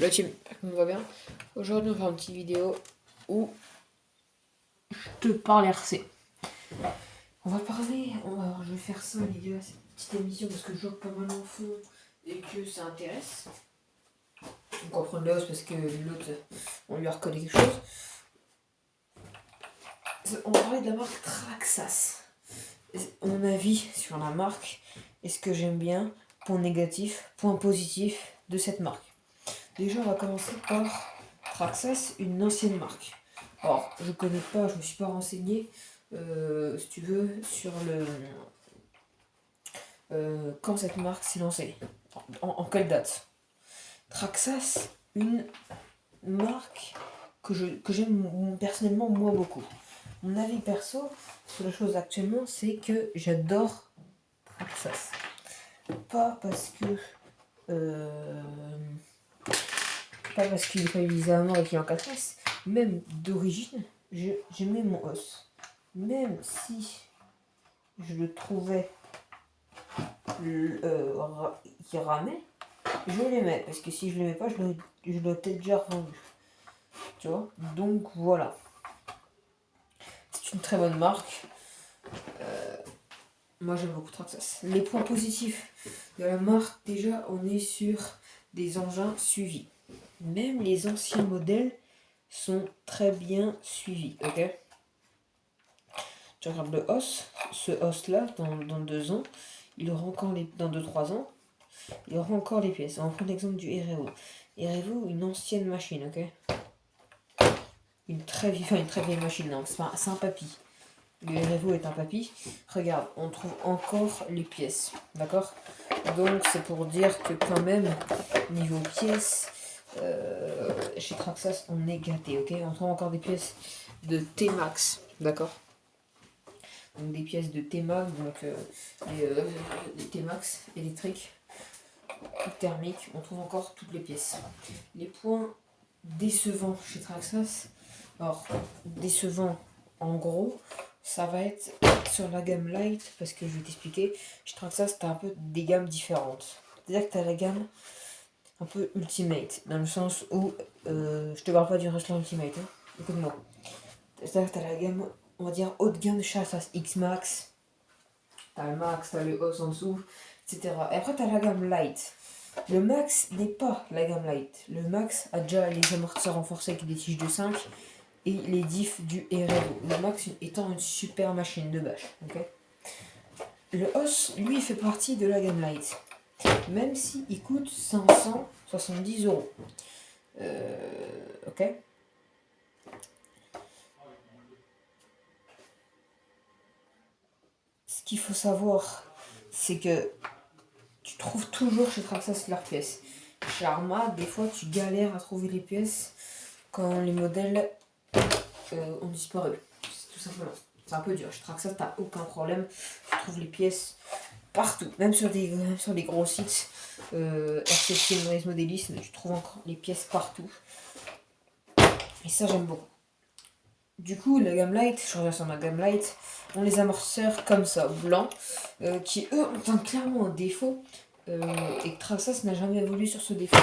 La team, on va bien. Aujourd'hui, on va faire une petite vidéo où je te parle RC. On va parler, je vais faire ça, les gars, cette petite émission parce que je joue pas mal en fond et que ça intéresse. Donc on prend l'os parce que l'autre, on lui a recollé quelque chose. On va parler de la marque Traxxas. Mon avis sur la marque et ce que j'aime bien, point négatif, point positif de cette marque. Déjà, on va commencer par Traxxas, une ancienne marque. Alors, je connais pas, je me suis pas renseigné, si tu veux, sur le quand cette marque s'est lancée, en quelle date. Traxxas, une marque que j'aime personnellement moi beaucoup. Mon avis perso sur la chose actuellement, c'est que j'adore Traxxas. Pas parce que pas parce qu'il est pas utilisé à mort et qu'il est en 4S, même d'origine, j'aimais mon os. Même si je le trouvais qui ramait, je l'aimais. Parce que si je l'aimais pas, je l'aurais peut-être déjà revendu. Tu vois. Donc voilà. C'est une très bonne marque. Moi j'aime beaucoup Traxxas. Les points positifs de la marque, déjà on est sur des engins suivis. Même les anciens modèles sont très bien suivis, ok. Tu regardes le os, ce os là, dans 2 ans, il aura encore dans 2-3 ans, il aura encore les pièces. On va prendre l'exemple du REVO. REVO, une ancienne machine, ok. Une très vieille machine, non, c'est un papy. Le REVO est un papy. Regarde, on trouve encore les pièces, d'accord. Donc c'est pour dire que quand même, niveau pièces, chez Traxxas, on est gâté, ok. On trouve encore des pièces de T-Max, d'accord. Donc des pièces de T-Max, donc des T-Max électriques, thermiques, on trouve encore toutes les pièces. Les points décevants chez Traxxas, alors décevant en gros, ça va être sur la gamme Light, parce que je vais t'expliquer, chez Traxxas t'as un peu des gammes différentes. C'est-à-dire que t'as la gamme un peu Ultimate, dans le sens où, je te parle pas du Wrestler Ultimate, hein. Écoute-moi. C'est-à-dire que t'as la gamme, on va dire, haut de gamme de Traxxas, X-Max, t'as le Max, t'as le Os en dessous, etc. Et après t'as la gamme Light. Le Max n'est pas la gamme Light. Le Max a déjà les amortisseurs renforcés avec des tiges de 5 et les diffs du REVO. Le Max étant une super machine de bâche. Okay, le Os, lui, fait partie de la gamme Light. Même s'il coûte 570€. Ok. Ce qu'il faut savoir, c'est que tu trouves toujours chez Traxxas leurs pièces. Chez Arma, des fois, tu galères à trouver les pièces quand les modèles ont disparu. C'est tout simplement. C'est un peu dur. Chez Traxxas, t'as aucun problème. Tu trouves les pièces partout. Même sur les gros sites. RCC, Noise Modélisme, tu trouves encore les pièces partout. Et ça, j'aime beaucoup. Du coup, la gamme Light, je reviens sur ma gamme Light, ont les amortisseurs comme ça, blancs, qui eux ont clairement un défaut, et que Traxxas n'a jamais évolué sur ce défaut.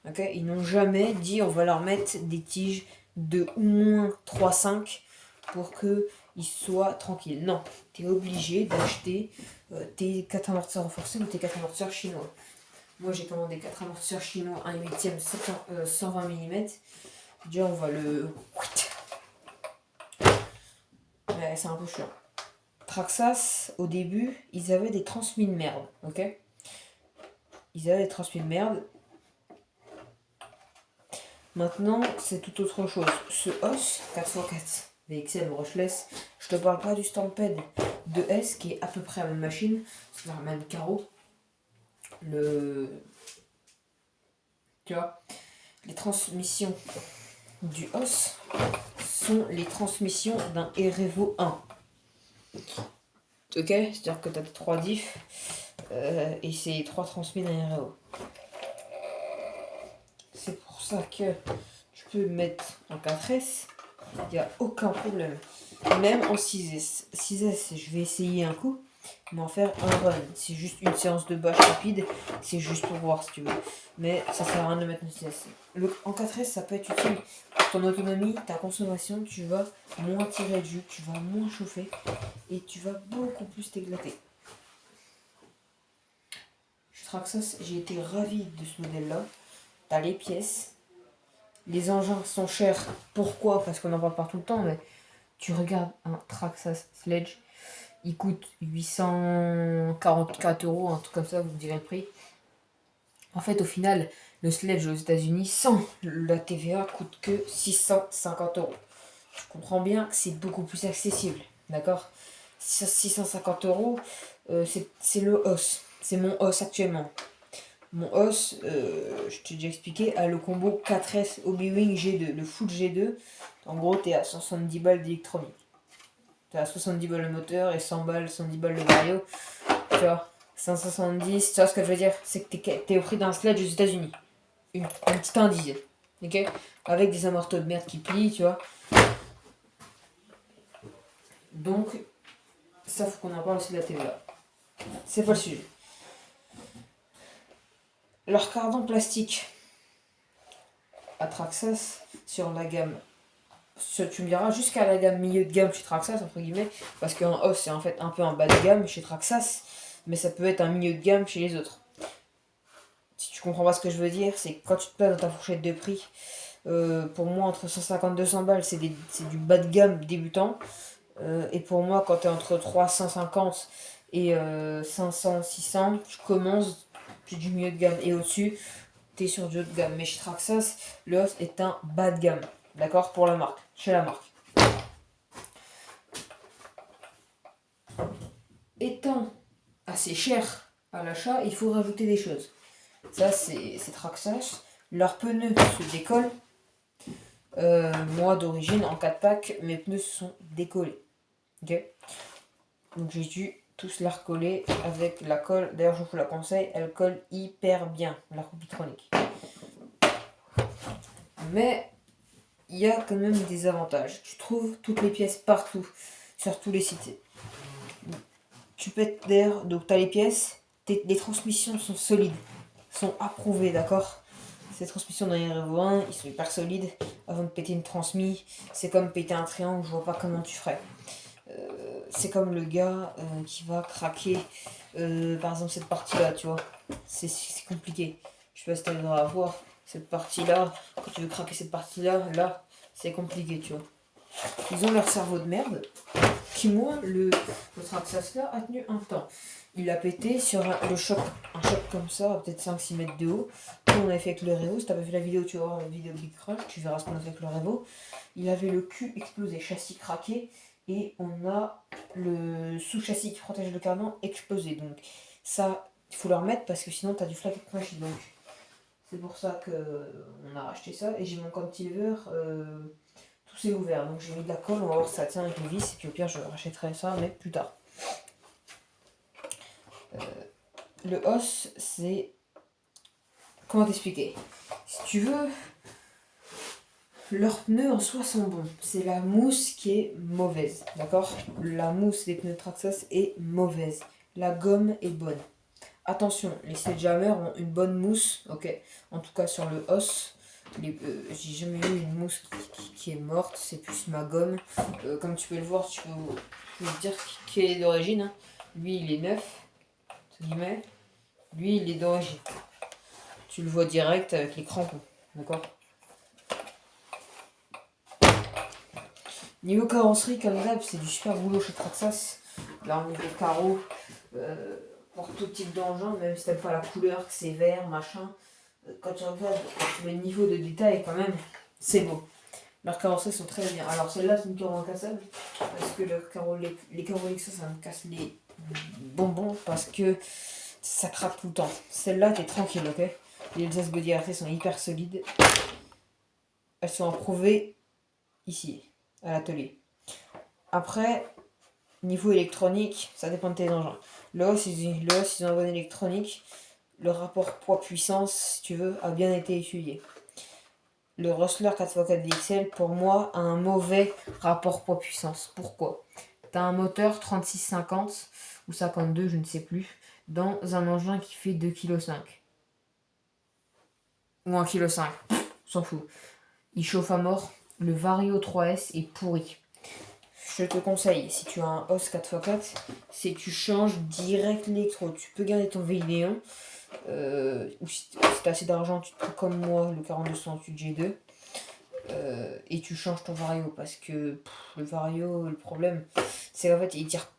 Okay, ils n'ont jamais dit on va leur mettre des tiges de au moins 3,5 pour qu'ils soient tranquilles. Non, tu es obligé d'acheter tes 4 amortisseurs renforcés ou tes 4 amortisseurs chinois. Moi j'ai commandé 4 amortisseurs chinois 1/8 120 mm. Déjà on va le... Ouais, c'est un peu chiant. Traxxas, au début, ils avaient des transmis de merde, ok. Ils avaient des transmis de merde. Maintenant, c'est tout autre chose. Ce os 4x4 VXL brushless, je te parle pas du Stampede 2S qui est à peu près la même machine, c'est le même carreau. Tu vois, les transmissions du os sont les transmissions d'un REVO 1. Ok, c'est-à-dire que tu as 3 diffs et c'est 3 transmis d'un REVO. C'est pour ça que tu peux mettre en 4S, il n'y a aucun problème. Même en 6S. 6S, je vais essayer un coup. mais en faire un run. C'est juste une séance de bâche rapide, c'est juste pour voir si tu veux. Mais ça sert à rien de mettre une CS. En 4S, ça peut être utile pour ton autonomie, ta consommation, tu vas moins tirer de jus, tu vas moins chauffer et tu vas beaucoup plus t'éclater. Chez Traxxas, j'ai été ravi de ce modèle-là. T'as les pièces, les engins sont chers. Pourquoi? Parce qu'on en parle pas tout le temps, mais tu regardes un Traxxas Sledge, il coûte 844 euros, un truc comme ça, vous me direz le prix. En fait, au final, le Sledge aux États-Unis, sans la TVA, coûte que 650 euros. Je comprends bien que c'est beaucoup plus accessible, d'accord? 650 euros, c'est le os. C'est mon os actuellement. Mon os, je t'ai déjà expliqué, a le combo 4S Obi-Wing G2, le full G2. En gros, t'es à 170 balles d'électronique. T'es à 70 balles le moteur et 100 balles, 110 balles le vario. Tu vois, 170, tu vois ce que je veux dire? C'est que t'es au prix d'un Sledge aux États-Unis. Un petit indice. Ok? Avec des amortos de merde qui plient, tu vois. Donc, ça, faut qu'on en parle aussi de la TVA. C'est pas le sujet. Leur cardan plastique à Traxxas sur la gamme, tu me diras jusqu'à la gamme milieu de gamme chez Traxxas entre guillemets, parce qu'un os c'est en fait un peu un bas de gamme chez Traxxas, mais ça peut être un milieu de gamme chez les autres. Si tu comprends pas ce que je veux dire, c'est que quand tu te places dans ta fourchette de prix, pour moi entre 150 et 200 balles c'est du bas de gamme débutant, et pour moi quand tu es entre 350 et 500, 600, tu commences du milieu de gamme, et au-dessus t'es sur du haut de gamme. Mais chez Traxxas, le os est un bas de gamme, d'accord, pour la marque, chez la marque. Étant assez cher à l'achat, il faut rajouter des choses. Ça, c'est Traxxas. Leurs pneus se décollent. Moi, d'origine, en 4 packs, mes pneus se sont décollés. Ok. Donc, j'ai dû tous la recoller avec la colle. D'ailleurs, je vous la conseille, elle colle hyper bien, la Compitronic. Mais il y a quand même des avantages. Tu trouves toutes les pièces partout, sur tous les sites. Tu pètes d'air, donc tu as les pièces, les transmissions sont solides, sont approuvées, d'accord? Ces transmissions dans les Revo 1, ils sont hyper solides. Avant de péter une transmis, c'est comme péter un triangle, je vois pas comment tu ferais. C'est comme le gars qui va craquer, par exemple, cette partie-là, tu vois. C'est compliqué. Je sais pas si t'arriveras à voir cette partie-là. Quand tu veux craquer cette partie-là, là, c'est compliqué, tu vois. Ils ont leur cerveau de merde. Qui, moi, le Traxxas là a tenu un temps. Il a pété sur un choc comme ça, peut-être 5-6 mètres de haut. Comme on avait fait avec le Revo. Si t'as pas vu la vidéo, tu vas voir la vidéo Big Crush, tu verras ce qu'on a fait avec le Revo. Il avait le cul explosé, châssis craqué, et on a le sous-châssis qui protège le cardan explosé. Donc ça, il faut le remettre parce que sinon t'as du flag crash. Donc c'est pour ça qu'on a racheté ça. Et j'ai mon cantilever, tout s'est ouvert. Donc j'ai mis de la colle, on va voir si ça tient avec les vis. Et puis au pire, je rachèterai ça, mais plus tard. Le os, c'est... Comment t'expliquer? Si tu veux, leurs pneus en soi sont bons. C'est la mousse qui est mauvaise, d'accord? La mousse des pneus Traxxas est mauvaise. La gomme est bonne. Attention, les Sledgehammer ont une bonne mousse, ok? En tout cas sur le os. J'ai jamais eu une mousse qui est morte, c'est plus ma gomme. Comme tu peux le voir, je peux te dire qui est d'origine. Hein. Lui, il est neuf, entre guillemets. Lui, il est d'origine. Tu le vois direct avec les crampons, d'accord? Niveau carrosserie, comme d'hab, c'est du super boulot chez Traxxas. Là, on est des carreaux pour tout type d'engin, même si t'aimes pas la couleur, que c'est vert, machin. Quand tu regardes le niveau de détail, quand même, c'est beau. Leurs carrosseries sont très bien. Alors, celle-là, c'est une carreau incassable, parce que les carreaux Lexus, ça me casse les bonbons, parce que ça craque tout le temps. Celle-là, t'es tranquille, ok? Les Elsace Body RT sont hyper solides. Elles sont approuvées ici, à l'atelier. Après, niveau électronique, ça dépend de tes engins. Le os, ils ont un bon électronique. Le rapport poids-puissance, si tu veux, a bien été étudié. Le Rustler 4x4 DXL, pour moi, a un mauvais rapport poids-puissance. Pourquoi? Tu as un moteur 3650 ou 52, je ne sais plus, dans un engin qui fait 2,5 kg. Ou 1,5 kg, s'en fout. Il chauffe à mort. Le Vario 3S est pourri. Je te conseille, si tu as un OS 4x4, c'est que tu changes direct l'électrode. Tu peux garder ton Vélinéon, ou si tu as assez d'argent, tu te prends comme moi le 4268G2, et tu changes ton Vario, parce que le Vario, le problème, c'est qu'en fait, il tire,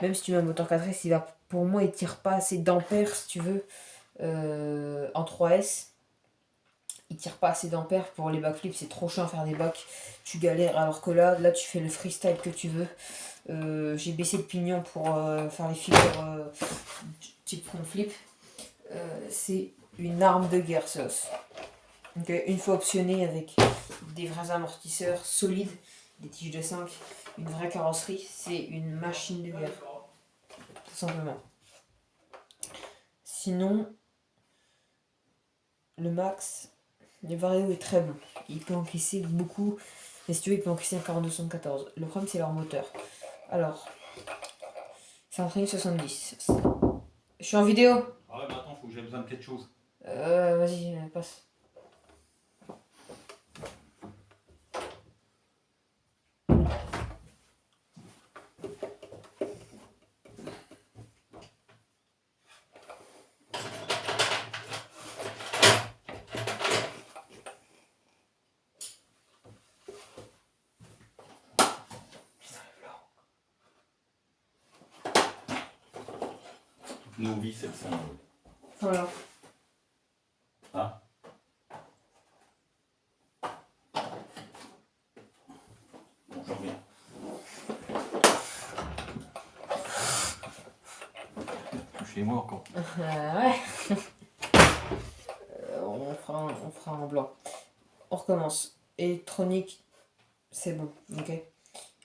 même si tu mets un moteur 4S, pour moi, il tire pas assez d'ampères, si tu veux, en 3S. Il tire pas assez d'ampères pour les backflips, c'est trop chiant à faire des backs, tu galères, alors que là tu fais le freestyle que tu veux. J'ai baissé le pignon pour faire les figures type front flip. C'est une arme de guerre, ce os. Donc, une fois optionné avec des vrais amortisseurs solides, des tiges de 5, une vraie carrosserie, c'est une machine de guerre, tout simplement. Sinon, le max, le Vario est très bon. Il peut encaisser beaucoup. Mais si tu veux, il peut encaisser un 4274. Le problème, c'est leur moteur. Alors, c'est un train 70. Je suis en vidéo. Ah ouais, mais attends, faut que j'ai besoin de quelque chose. Vas-y, passe. Nos vies, elles sont. Voilà. Ah. Bon, j'en reviens. Chez moi encore. Ouais. On fera en blanc. On recommence. Électronique, c'est bon, ok.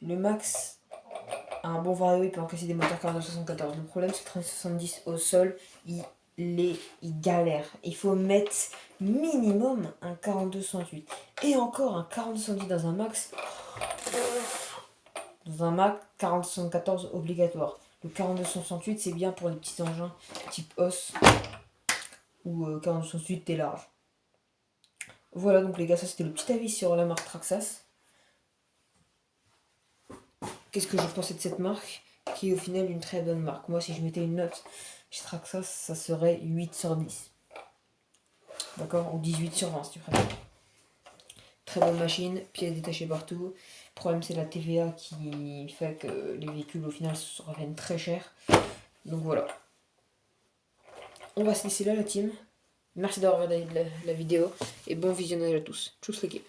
Le max, un bon Vario, il peut encaisser des moteurs 4274. Le problème, c'est que 3070 au sol, il galère. Il faut mettre minimum un 4268. Et encore un 4268 dans un max. Dans un Mac, 4074 obligatoire. Le 4268, c'est bien pour les petits engins type os ou 4268 t'es large. Voilà donc les gars, ça c'était le petit avis sur la marque Traxxas. Qu'est-ce que je pensais de cette marque, qui est au final une très bonne marque. Moi, si je mettais une note chez Traxxas, ça serait 8 sur 10. D'accord? Ou 18 sur 20 si tu préfères. Très bonne machine, pièces détachées partout. Le problème, c'est la TVA qui fait que les véhicules au final se reviennent très cher. Donc voilà. On va se laisser là, la team. Merci d'avoir regardé la vidéo et bon visionnage à tous. Tchuss l'équipe.